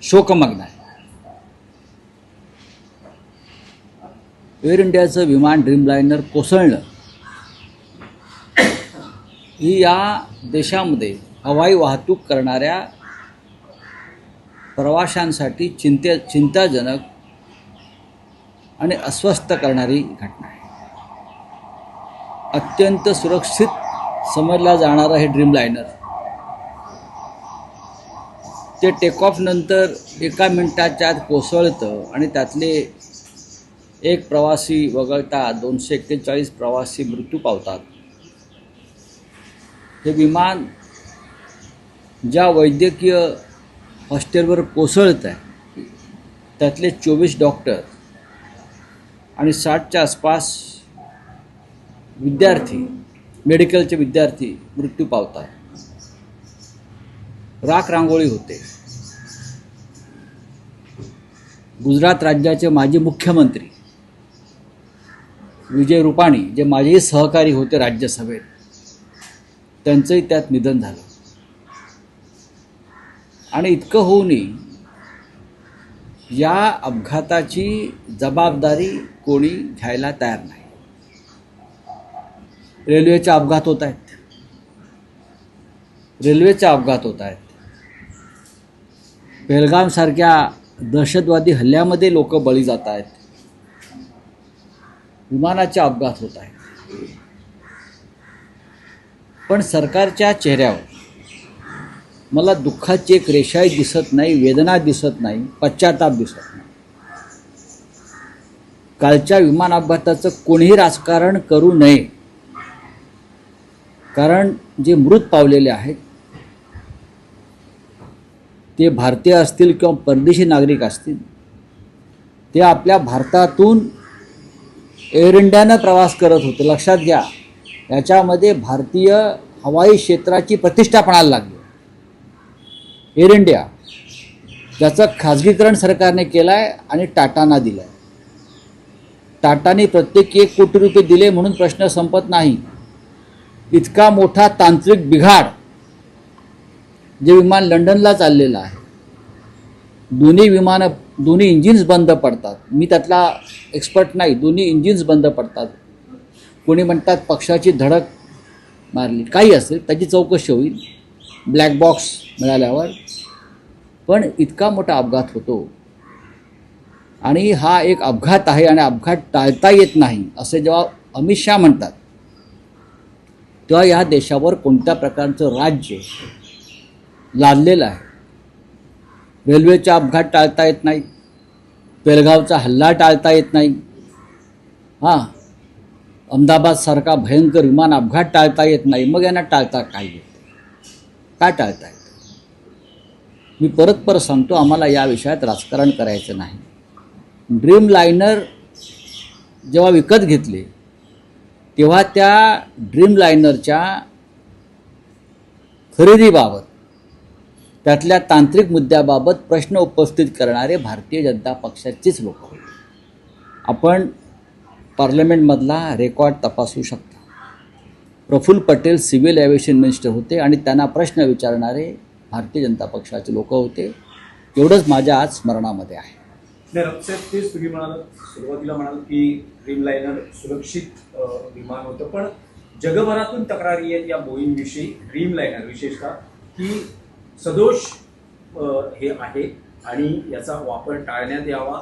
शोकमग्न आहे. एअर इंडियाचं विमान ड्रीमलाइनर कोसळणं ही या देशामध्ये हवाई वाहतूक करणाऱ्या प्रवाशांसाठी चिंताजनक आणि अस्वस्थ करणारी घटना आहे. अत्यंत सुरक्षित समजला जाणारं हे ड्रीमलाइनर ते टेक ऑफ नंतर एका मिनिटाच्या आत कोसळतं आणि त्यातले एक प्रवासी वगळता 241 प्रवासी मृत्यू पावतात. हे विमान ज्या वैद्यकीय हॉस्टेलवर कोसळतं आहे त्यातले 24 डॉक्टर आणि 60च्या आसपास विद्यार्थी, मेडिकलचे विद्यार्थी मृत्यू पावतात. राख रांगोळी होते. गुजरात राज्याचे माजी मुख्यमंत्री विजय रुपाणी, जे माझेही सहकारी होते राज्यसभेत, त्यांचंही त्यात निधन झालं. आणि इतकं होऊनही या अपघाताची जबाबदारी कोणी घ्यायला तयार नाही. रेल्वेचे अपघात होत आहेत. पहलगामसारख्या दहशतवादी हल्ल्यामध्ये लोक बळी जात आहेत. विमानाचे अपघात होत आहेत. पण सरकारच्या चेहऱ्यावर मला दुःखाची एक रेषाही दिसत नाही, वेदना दिसत नाही, पश्चाताप दिसत नाही. कालच्या विमान अपघाताचं कोणीही राजकारण करू नये. कारण जे मृत पावलेले आहेत ते भारतीय असतील किंवा परदेशी नागरिक असतील, ते आपल्या भारतातून एअर इंडियानं प्रवास करत होते. लक्षात घ्या, याच्यामध्ये भारतीय हवाई क्षेत्राची प्रतिष्ठा पणाला लागली. एअर इंडिया ज्याचं खाजगीकरण सरकारने केलं आहे आणि टाटांना दिलं आहे. टाटाने प्रत्येकी 1 कोटी रुपये दिले म्हणून प्रश्न संपत नाही. इतका मोठा तांत्रिक बिघाड, जे विमान लंडनला चाललेलं आहे, दोन्ही इंजिन्स बंद पडतात. मी त्यातला एक्सपर्ट नाही. दोन्ही इंजिन्स बंद पडतात. कोणी म्हणतात पक्षाची धडक मारली, काही असेल त्याची चौकशी होईल ब्लॅक बॉक्स मिळाल्यावर. पण इतका मोठा अपघात होतो आणि हा एक अपघात आहे आणि अपघात टाळता येत नाही असे जेव्हा अमित शहा म्हणतात, तेव्हा या देशावर कोणत्या प्रकारचं राज्य लादलेलं आहे. रेल्वेचा अपघात टाळता येत नाही, पेलगावचा हल्ला टाळता येत नाही, अहमदाबादसारखा भयंकर विमान अपघात टाळता येत नाही. मग यांना टाळता काय येतं? काय टाळता येतं? मी परत सांगतो, आम्हाला या विषयात राजकारण करायचं नाही. ड्रीमलाइनर जेव्हा विकत घेतले तेव्हा त्या ड्रीमलाइनरच्या खरेदीबाबत, त्यातल्या तांत्रिक मुद्द्याबाबत प्रश्न उपस्थित करणारे भारतीय जनता पक्षाचेच लोक होते. आपण पार्लमेंटमधला रेकॉर्ड तपासू शकता. Praful Patel civil aviation minister होते आणि त्यांना प्रश्न विचारणारे भारतीय जनता पक्षाचे लोक होते. एवढंच माझ्या आज स्मरणामध्ये आहे. तेच तुम्ही सुरुवातीला म्हणाल की ड्रीमलाइनर सुरक्षित विमान होतं, पण जगभरातून तक्रारी आहेत या बोईंग विषयी, ड्रीमलाइनर विशेषतः, की सदोष हे आहे आणि याचा वापर टाळण्यात यावा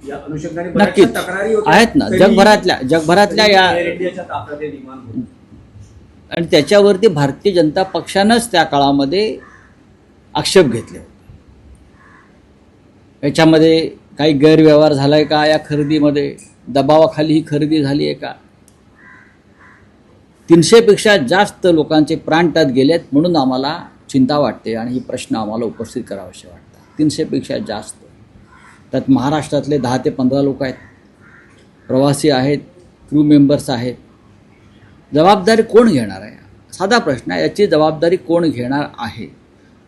या अनुषंगाने बऱ्याच तक्रारी आहेत ना जगभरातल्या या एअर इंडियाच्या ताफ्यात विमान होतं. आणि त्याच्यावरती भारतीय जनता पक्षानंच त्या काळामध्ये आक्षेप घेतले होते. याच्यामध्ये काही गैरव्यवहार झाला आहे का? या खरेदीमध्ये दबावाखाली ही खरेदी झाली आहे का? 300पेक्षा जास्त लोकांचे प्राण त्यात गेलेत म्हणून आम्हाला चिंता वाटते आणि ही प्रश्न आम्हाला उपस्थित करावेसे वाटतात. 300पेक्षा जास्त. त्यात महाराष्ट्रातले 10 ते 15 लोक आहेत, प्रवासी आहेत, क्रू मेंबर्स आहेत. जबाबदारी कोण घेणार आहे? साधा प्रश्न आहे. याची जबाबदारी कोण घेणार आहे?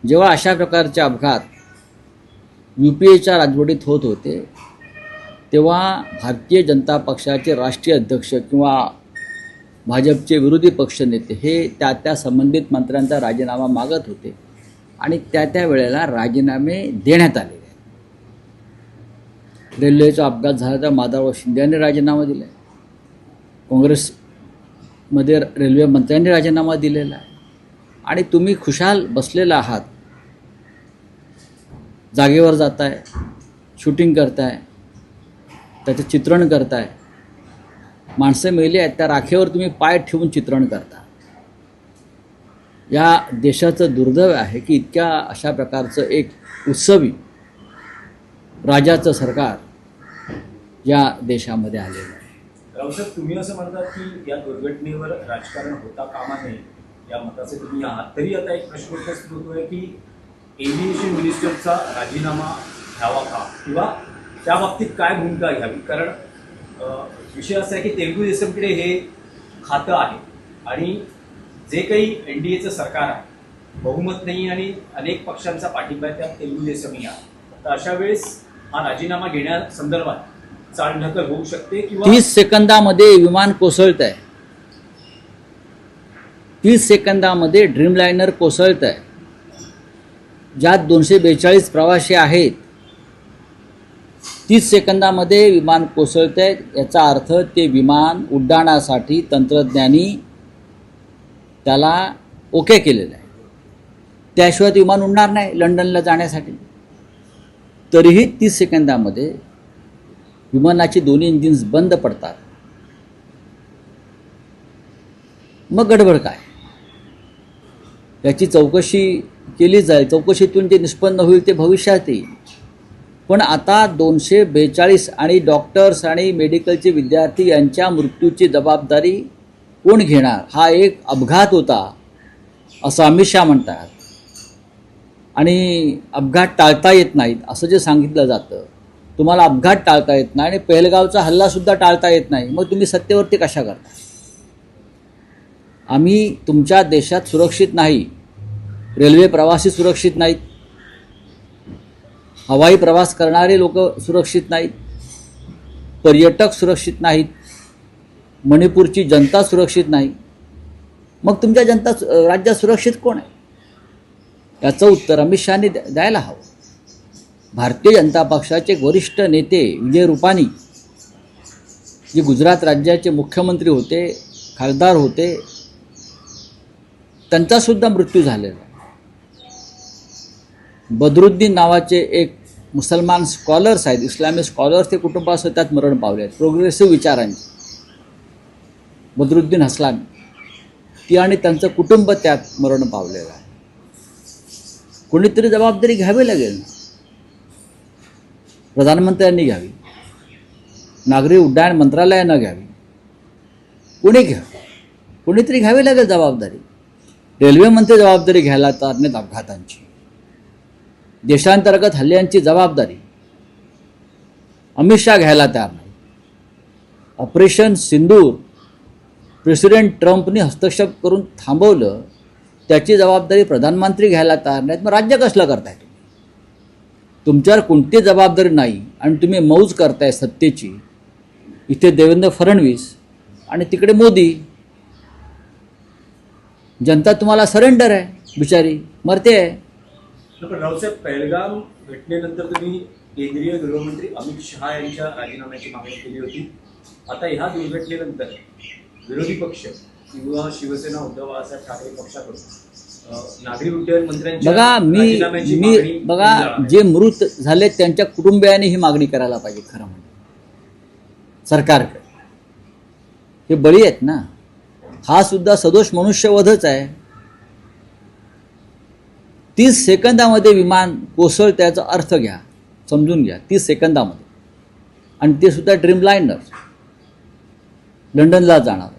जेव्हा अशा प्रकारचे अपघात UPAच्या राजवटीत होत होते तेव्हा भारतीय जनता पक्षाचे राष्ट्रीय अध्यक्ष किंवा भाजपचे विरोधी पक्षनेते हे त्या संबंधित मंत्र्यांचा राजीनामा मागत होते. आणि त्या वेळेला राजीनामे देण्यात आलेले आहेत. रेल्वेचा अपघात झाला तर माधवराव शिंदे यांनी राजीनामा दिला आहे. काँग्रेसमध्ये रेल्वे मंत्र्यांनी राजीनामा दिलेला आहे. आणि तुम्ही खुशाल बसलेला आहात, जागेवर जाताय, शूटिंग करताय, त्याचं चित्रण करताय. माणसं मेली आहेत त्या राखेवर तुम्ही पाय ठेवून चित्रण करता. या देशाचं दुर्दैव आहे की इतक्या अशा प्रकारचं एक उत्सवी राजाचं सरकार या देशामध्ये आलेलं आहे. रावसाहेब, तुम्ही असं म्हणतात की या दुर्घटनेवर राजकारण होता कामा नये, या मताचे तुम्ही आहात. तरी आता एक प्रश्न उपस्थित होतोय की एव्हिएशन मिनिस्टरचा राजीनामा घ्यावा का, किंवा त्या बाबतीत काय भूमिका घ्यावी? कारण विषय असा आहे की तेलुगू देसमकडे हे खातं आहे आणि जे काही NDAचं सरकार आहे, बहुमत नाही आणि अनेक पक्षांचा पाठिंबा आहे, त्यात तेलुगू देसमही आहे. तर अशा वेळेस हा राजीनामा घेण्यासंदर्भात चालढकल होऊ शकते किंवा 30 सेकंदामध्ये विमान कोसळत आहे. 30 सेकंदामध्ये ड्रीमलायनर कोसळत आहे, ज्यात 242 प्रवासी आहेत. 30 सेकंदामध्ये विमान कोसळत आहे. याचा अर्थ ते विमान उड्डाणासाठी तंत्रज्ञानी त्याला ओके केलेलं आहे. त्याशिवाय ते विमान उडणार नाही लंडनला जाण्यासाठी. तरीही 30 सेकंदामध्ये विमानाची दोन्ही इंजिन्स बंद पडतात. मग गडबड काय? याची चौकशी केली जाईल. चौकशीतून जे निष्पन्न होईल ते भविष्यात येईल. पण आता 242 आणि डॉक्टर्स आणि मेडिकलचे विद्यार्थी यांच्या मृत्यूची जबाबदारी कोण घेणार? हा एक अपघात होता असं अमित शहा म्हणतात आणि अपघात टाळता येत नाहीत असं जे सांगितलं जातं. तुम्हाला अपघात टाळता येत नाही आणि पहलगावचा हल्लासुद्धा टाळता येत नाही, मग तुम्ही सत्तेवरती कशा करता? आम्ही तुमच्या देशात सुरक्षित नाही. रेल्वे प्रवासी सुरक्षित नाहीत, हवाई प्रवास करणारे लोक सुरक्षित नाहीत, पर्यटक सुरक्षित नाहीत, मणिपूरची जनता सुरक्षित नाही. मग तुमच्या राज्यात सुरक्षित कोण आहे? याचं उत्तर अमित शहानी द्यायला हवं. भारतीय जनता पक्षाचे वरिष्ठ नेते विजय रुपानी, जे गुजरात राज्याचे मुख्यमंत्री होते, खासदार होते, त्यांचासुद्धा मृत्यू झालेला. बदरुद्दीन नावाचे एक मुसलमान स्कॉलर्स आहेत, इस्लामिक स्कॉलर्स, ते कुटुंबासह त्यात मरण पावले आहेत. प्रोग्रेसिव्ह विचारांचे बदरुद्दीन हसलामी, ती आणि त्यांचं कुटुंब त्यात मरण पावलेलं आहे. कोणीतरी जबाबदारी घ्यावी लागेल. प्रधानमंत्र्यांनी घ्यावी, नागरी उड्डाण मंत्रालयानं घ्यावी, कोणी घ्यावी, कोणीतरी घ्यावी लागेल जबाबदारी. रेल्वे मंत्री जबाबदारी घ्यायला तयार नाहीत अपघातांची. देशांतर्गत हल्ल्यांची जबाबदारी अमित शहा घ्यायला तयार नाही. ऑपरेशन सिंदूर प्रेसिडेंट ट्रम्पनी हस्तक्षेप करून थांबवलं, त्याची जबाबदारी प्रधानमंत्री घ्यायला तयार नाहीत. मग राज्य कसलं करताय तुम्ही? तुमच्यावर कोणती जबाबदारी नाही आणि तुम्ही मौज करताय सत्तेची. इथे देवेंद्र फडणवीस आणि तिकडे मोदी. जनता तुम्हाला सरेंडर आहे, बिचारी मरते आहे. पण रावसाहेब, पहलगाम घटनेनंतर तुम्ही केंद्रीय गृहमंत्री अमित शहा यांच्या राजीनाम्याची मागणी केली होती. आता ह्या दुर्घटनेनंतर विरोधी पक्ष किंवा शिवसेना उद्धव बाळासाहेब ठाकरे पक्षाकडून नागरी उड्डयन मंत्र्यांच्या राजीनाम्याची मागणी बघा, जे मृत झाले त्यांच्या कुटुंबियांनी ही मागणी करायला पाहिजे. खरं म्हणजे सरकारकडे हे बळी आहेत ना, हा सुद्धा सदोष मनुष्यवधच आहे. 30 सेकंदामध्ये विमान कोसळ, त्याचा अर्थ घ्या, समजून घ्या. 30 सेकंदामध्ये, आणि ते सुद्धा ड्रीमलायनर लंडनला जाणार.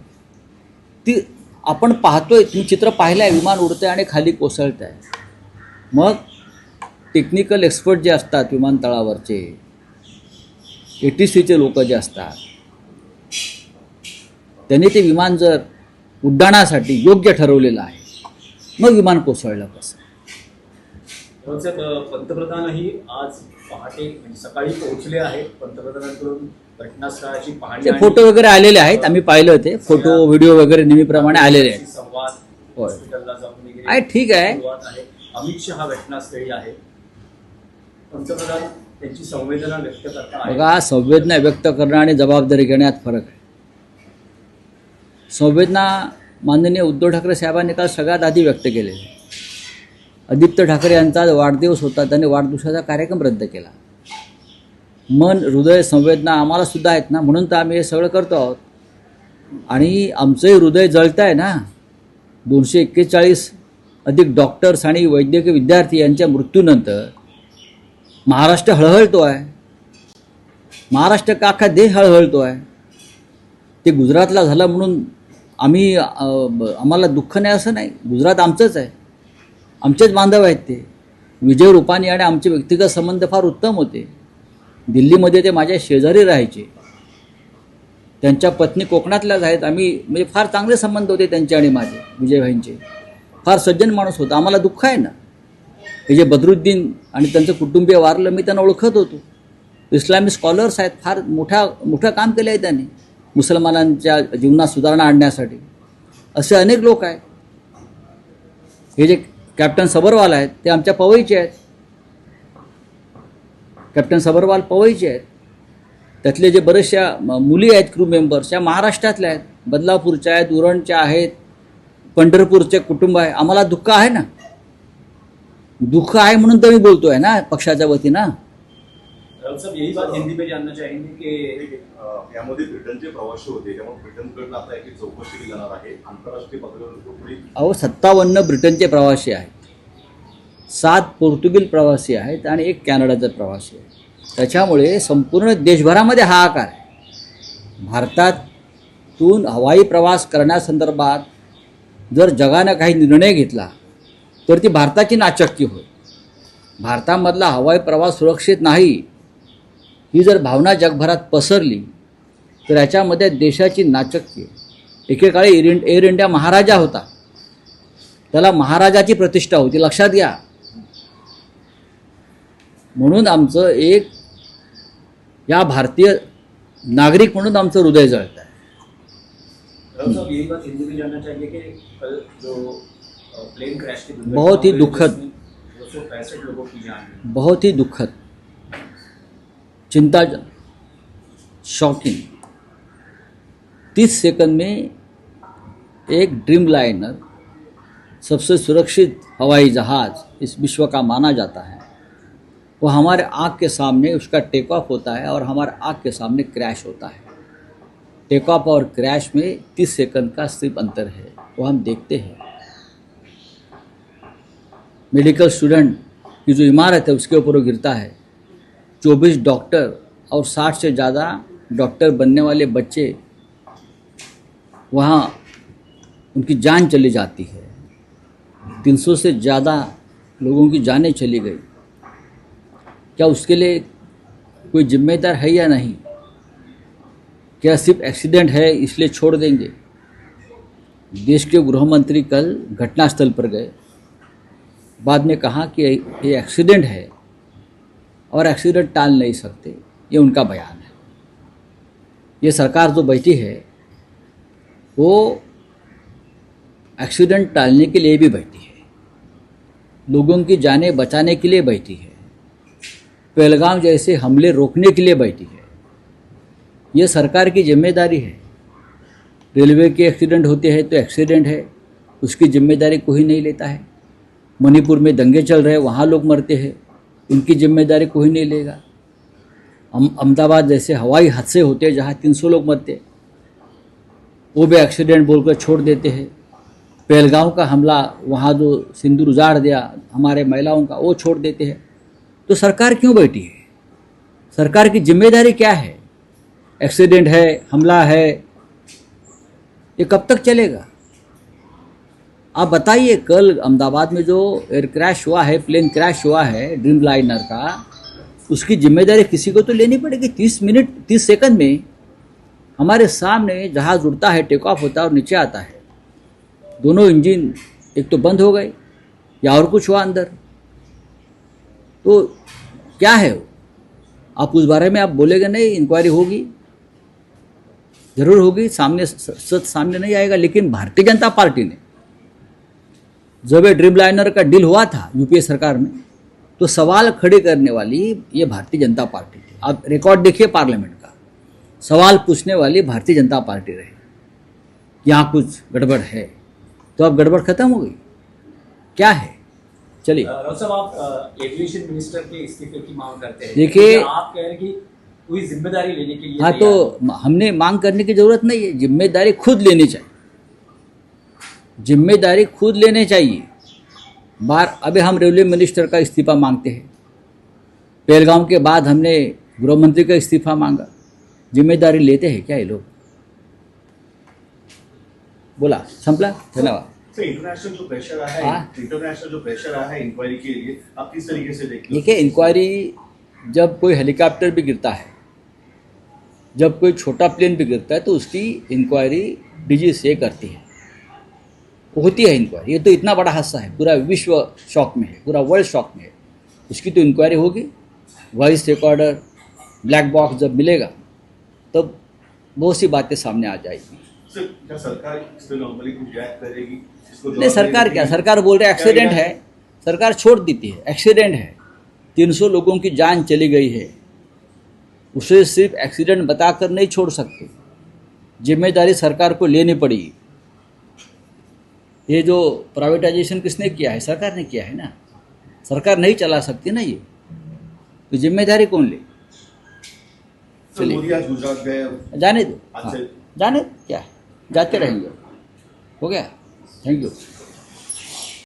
ती आपण पाहतोय, तुम्ही चित्र पाहिलं आहे, विमान उडतंय आणि खाली कोसळत आहे. मग टेक्निकल एक्सपर्ट जे असतात विमानतळावरचे, ATCचे लोक जे असतात, त्यांनी ते विमान जर उड्डाणासाठी योग्य ठरवलेलं आहे, मग विमान कोसळलं कसं? पंतप्रधानही आज पहाटे म्हणजे सकाळी पोहोचले आहेत. पंतप्रधानांकडून घटनास्थळाची पाहणी, ते फोटो वगैरे आलेले आहेत, आम्ही पाहिलं होते. फोटो व्हिडिओ वगैरे नेहमीप्रमाणे आलेले आहेत. संवाद, होय, हॉस्पिटलला जाऊन वगैरे आहे, ठीक आहे. सुरुवात आहे. अमित शहा घटनास्थळी आहे. पंतप्रधान त्यांची संवेदना व्यक्त करतात. बघा, संवेदना व्यक्त करणं आणि जबाबदारी घेण्यात फरक आहे. संवेदना माननीय उद्धव ठाकरे साहेबांनी काल सगळ्यात आधी व्यक्त केले. आदित्य ठाकरे यांचा वाढदिवस होता, त्यांनी वाढदिवसाचा कार्यक्रम रद्द केला. मन, हृदय, संवेदना आम्हाला सुद्धा आहेत ना, म्हणून तर आम्ही हे सगळं करतो आहोत. आणि आमचंही हृदय जळतं आहे ना. 241 अधिक डॉक्टर्स आणि वैद्यकीय विद्यार्थी यांच्या मृत्यूनंतर महाराष्ट्र हळहळतो आहे. महाराष्ट्र का अख्खा देश हळहळतो आहे. ते गुजरातला झालं म्हणून आम्हाला दुःख नाही असं नाही. गुजरात आमचंच आहे, आमचेच बांधव आहेत ते. विजय रुपानी आणि आमचे व्यक्तिगत संबंध फार उत्तम होते. दिल्लीमध्ये ते माझ्या शेजारी राहायचे. त्यांच्या पत्नी कोकणातल्याच आहेत. आम्ही म्हणजे फार चांगले संबंध होते त्यांचे आणि माझे, विजयभाईंचे. फार सज्जन माणूस होता. आम्हाला दुःख आहे ना, हे जे बदरुद्दीन आणि त्यांचं कुटुंबीय वारलं, मी त्यांना ओळखत होतो. इस्लामिक स्कॉलर्स आहेत, फार मोठं काम केलं आहे त्यांनी मुसलमानांच्या जीवनात सुधारणा आणण्यासाठी. असे अनेक लोक आहेत. हे जे कॅप्टन सबरवाल आहेत ते आमच्या पवईचे आहेत. कॅप्टन सबरवाल पवईचे आहेत. त्यातले जे बरेचशा मुली आहेत क्रू मेंबर्स, त्या महाराष्ट्रातल्या आहेत, बदलापूरच्या आहेत, उरणच्या आहेत, पंढरपूरचे कुटुंब आहे. आम्हाला दुःख आहे ना, दुःख आहे म्हणून तर मी बोलतो आहे ना पक्षाच्या वतीनं. साहब यही बात हिंदी में जानना चाहेंगे की यामध्ये ब्रिटनचे प्रवासी होते, त्यामुळे ब्रिटनकडनं आता एक चौकशी केली जाणार आहे. आंतरराष्ट्रीय पातळीवर अहो 57 ब्रिटनचे प्रवासी आहेत, 7 पोर्तुगीज प्रवासी आहेत आणि 1 कॅनडाचा प्रवासी आहे. त्याच्यामुळे संपूर्ण देशभरामध्ये हाहाकार आहे. भारतातून हवाई प्रवास करण्यासंदर्भात जर जगानं काही निर्णय घेतला तर ती भारताची नाचक्की होय. भारतामधला हवाई प्रवास सुरक्षित नाही ही जर भावना जगभरात पसरली तर याच्यामध्ये देशाची नाचक्की आहे. एकेकाळी एअर इंडिया महाराजा होता, त्याला महाराजाची प्रतिष्ठा होती, लक्षात घ्या. म्हणून आमचं एक या भारतीय नागरिक म्हणून आमचं हृदय जळतं आहे. साहब यही बात हिंदी में जानना चाहेंगे कि कल जो प्लेन क्रैश की बहुत ही दुखद, 265 लोगों की जान गई. बहुत ही दुखद, चिंताजनक, शॉकिंग. 30 सेकंड में एक ड्रीम लाइनर, सबसे सुरक्षित हवाई जहाज़ इस विश्व का माना जाता है, वो हमारे आँख के सामने उसका टेक ऑफ होता है और हमारे आँख के सामने क्रैश होता है. टेक ऑफ और क्रैश में 30 सेकंड का सिर्फ अंतर है, वो हम देखते हैं. मेडिकल स्टूडेंट की जो इमारत है उसके ऊपर वो गिरता है. 24 डॉक्टर और 60 से ज़्यादा डॉक्टर बनने वाले बच्चे, वहाँ उनकी जान चली जाती है. 300 से ज़्यादा लोगों की जानें चली गई. क्या उसके लिए कोई जिम्मेदार है या नहीं? क्या सिर्फ एक्सीडेंट है इसलिए छोड़ देंगे? देश के गृह मंत्री कल घटनास्थल पर गए, बाद में कहा कि ये एक्सीडेंट है और एक्सीडेंट टाल नहीं सकते, ये उनका बयान है. ये सरकार जो बैठी है वो एक्सीडेंट टालने के लिए भी बैठी है, लोगों की जानें बचाने के लिए बैठी है, पहलगाम जैसे हमले रोकने के लिए बैठी है. ये सरकार की जिम्मेदारी है. रेलवे के एक्सीडेंट होते हैं तो एक्सीडेंट है, उसकी जिम्मेदारी कोई नहीं लेता है. मणिपुर में दंगे चल रहे हैं, वहाँ लोग मरते हैं, उनकी जिम्मेदारी कोई नहीं लेगा. अहमदाबाद जैसे हवाई हादसे होते हैं जहाँ 300 लोग मरते हैं, वो भी एक्सीडेंट बोलकर छोड़ देते हैं. पहलगाम का हमला, वहाँ जो सिंदूर उजाड़ दिया हमारे महिलाओं का, वो छोड़ देते हैं. तो सरकार क्यों बैठी है? सरकार की जिम्मेदारी क्या है? एक्सीडेंट है, हमला है, ये कब तक चलेगा? आप बताइए. कल अहमदाबाद में जो एयर क्रैश हुआ है, प्लेन क्रैश हुआ है ड्रीम लाइनर का, उसकी जिम्मेदारी किसी को तो लेनी पड़ेगी. 30 सेकंड में हमारे सामने जहाज़ उड़ता है, टेक ऑफ होता है और नीचे आता है. दोनों इंजन एक तो बंद हो गए या और कुछ हुआ अंदर. तो क्या है वो? आप उस बारे में आप बोलेंगे नहीं, इंक्वायरी होगी, ज़रूर होगी, सामने सच सामने नहीं आएगा. लेकिन भारतीय जनता पार्टी ने जब ये ड्रीमलाइनर का डील हुआ था यूपीए सरकार में, तो सवाल खड़े करने वाली ये भारतीय जनता पार्टी थी। आप रिकॉर्ड देखिए पार्लियामेंट का, सवाल पूछने वाली भारतीय जनता पार्टी रही कि यहाँ कुछ गड़बड़ है। तो अब गड़बड़ खत्म हो गई, क्या है? चलिए, राउत साहब, आप एविएशन मिनिस्टर के इस्तीफे की मांग करते हैं। देखिए, आप कह रहे हैं कि कोई जिम्मेदारी लेने के लिए हाँ, तो हमने मांग करने की जरूरत नहीं है, जिम्मेदारी खुद लेनी चाहिए, जिम्मेदारी खुद लेने चाहिए। अभी हम रेलवे मिनिस्टर का इस्तीफा मांगते हैं, पहलगाम के बाद हमने गृह मंत्री का इस्तीफा मांगा। जिम्मेदारी लेते हैं क्या ये लोग? बोला, संपला, धन्यवाद। सर, इंटरनेशनल जो प्रेशर आया है, हाँ? इंटरनेशनल जो प्रेशर आया है इंक्वायरी के लिए, आप किस तरीके से देखते हो? देखिए, इंक्वायरी, जब कोई हेलीकॉप्टर भी गिरता है, जब कोई छोटा प्लेन भी गिरता है, तो उसकी इंक्वायरी डीजीसीए करती है, होती है इंक्वायरी। ये तो इतना बड़ा हादसा है, पूरा विश्व शॉक में है, पूरा वर्ल्ड शॉक में है, उसकी तो इंक्वायरी होगी। वॉइस रिकॉर्डर, ब्लैक बॉक्स जब मिलेगा तब बहुत सी बातें सामने आ जाएगी। सर, क्या सरकार इस पे नॉर्मली कुछ रिएक्ट करेगी? इसको नहीं, सरकार क्या, सरकार बोल रहे एक्सीडेंट है, सरकार छोड़ देती है, एक्सीडेंट है, 300 लोगों की जान चली गई है, उसे सिर्फ एक्सीडेंट बताकर नहीं छोड़ सकते, जिम्मेदारी सरकार को लेनी पड़ेगी। ये जो प्राइवेटाइजेशन किसने किया है? सरकार ने किया है ना, सरकार नहीं चला सकती ना ये, तो जिम्मेदारी कौन ले? सर, मोदी आज गुजरात गए, जाने दो, आज हाँ, से जाने दो, क्या है, जाते रहेंगे। हो गया, थैंक यू।